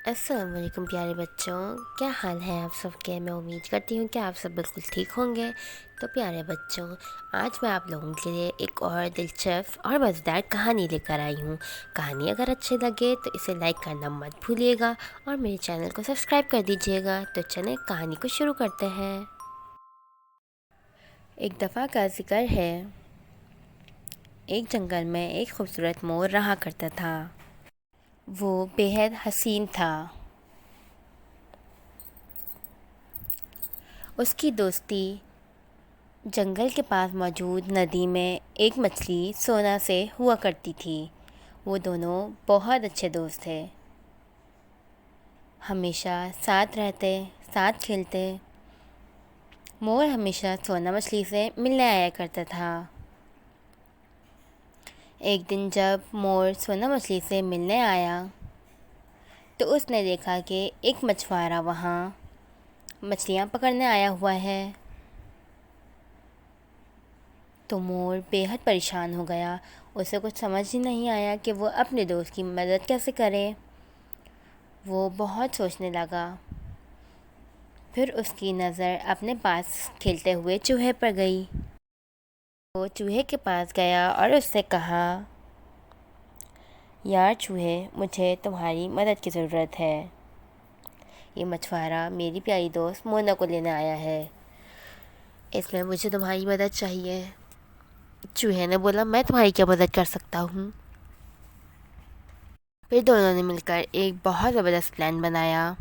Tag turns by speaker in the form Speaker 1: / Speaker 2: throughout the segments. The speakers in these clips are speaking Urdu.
Speaker 1: السلام علیکم پیارے بچوں، کیا حال ہے آپ سب کے؟ میں امید کرتی ہوں کہ آپ سب بالکل ٹھیک ہوں گے۔ تو پیارے بچوں، آج میں آپ لوگوں کے لیے ایک اور دلچسپ اور مزیدار کہانی لے کر آئی ہوں۔ کہانی اگر اچھی لگے تو اسے لائک کرنا مت بھولیے گا اور میرے چینل کو سبسکرائب کر دیجیے گا۔ تو چلیں کہانی کو شروع کرتے ہیں۔ ایک دفعہ کا ذکر ہے، ایک جنگل میں ایک خوبصورت مور رہا کرتا تھا۔ وہ بے حد حسین تھا۔ اس کی دوستی جنگل کے پاس موجود ندی میں ایک مچھلی سونا سے ہوا کرتی تھی۔ وہ دونوں بہت اچھے دوست تھے، ہمیشہ ساتھ رہتے، ساتھ کھیلتے۔ مور ہمیشہ سونا مچھلی سے ملنے آیا کرتا تھا۔ ایک دن جب مور سونا مچھلی سے ملنے آیا تو اس نے دیکھا کہ ایک مچھوارا وہاں مچھلیاں پکڑنے آیا ہوا ہے۔ تو مور بے حد پریشان ہو گیا۔ اسے کچھ سمجھ ہی نہیں آیا کہ وہ اپنے دوست کی مدد کیسے کرے۔ وہ بہت سوچنے لگا۔ پھر اس کی نظر اپنے پاس کھیلتے ہوئے چوہے پر گئی۔ وہ چوہے کے پاس گیا اور اس سے کہا، یار چوہے، مجھے تمہاری مدد کی ضرورت ہے۔ یہ مچھوارا میری پیاری دوست مونا کو لینے آیا ہے، اس میں مجھے تمہاری مدد چاہیے۔ چوہے نے بولا، میں تمہاری کیا مدد کر سکتا ہوں؟ پھر دونوں نے مل کر ایک بہت زبردست پلان بنایا۔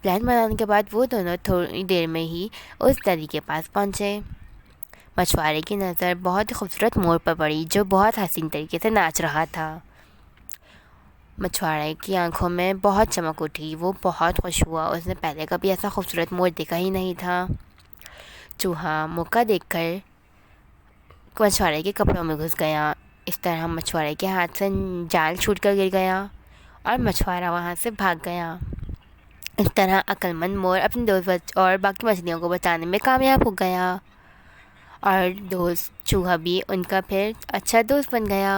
Speaker 1: پلان بنانے کے بعد وہ دونوں تھوڑی دیر میں ہی اس ندی کے پاس پہنچے۔ مچھوارے کی نظر بہت ہی خوبصورت مور پر پڑی جو بہت حسین طریقے سے ناچ رہا تھا۔ مچھوارے کی آنکھوں میں بہت چمک اٹھی، وہ بہت خوش ہوا۔ اس نے پہلے کبھی ایسا خوبصورت مور دیکھا ہی نہیں تھا۔ چوہا موقع دیکھ کر مچھوارے کے کپڑوں میں گھس گیا۔ اس طرح مچھوارے کے ہاتھ سے جال چھوٹ کر گر گیا اور مچھوارا وہاں سے بھاگ گیا۔ اس طرح عقل مند مور اپنے دوست اور باقی مچھلیوں کو بچانے میں کامیاب ہو گیا، اور دوست چوہا بھی ان کا پھر اچھا دوست بن گیا۔